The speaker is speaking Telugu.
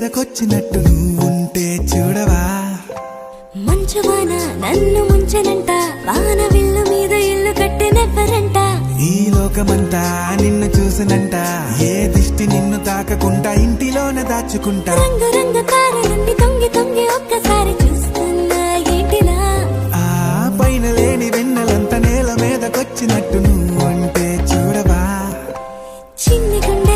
మీదకొచ్చినట్టు నువ్వుంటే చూడవా. మంచువాన నన్ను ముంచనంట, వాన విల్లు మీద ఇల్లు కట్టెనెవ్వరంట. ఈ లోకమంతా నిన్ను చూసినంట, ఏ దిష్టి నిన్ను తాకకుండా ఇంటిలోన దాచుకుంటా. రంగు రంగు కారులన్నీ తొంగి తొంగి ఒక్కసారి చూస్తున్నా ఏంటిలా. ఆ పైన లేని వెన్నెలంత నేల మీదకొచ్చినట్టు నువ్వుంటే చూడవా. చిన్ని గుండె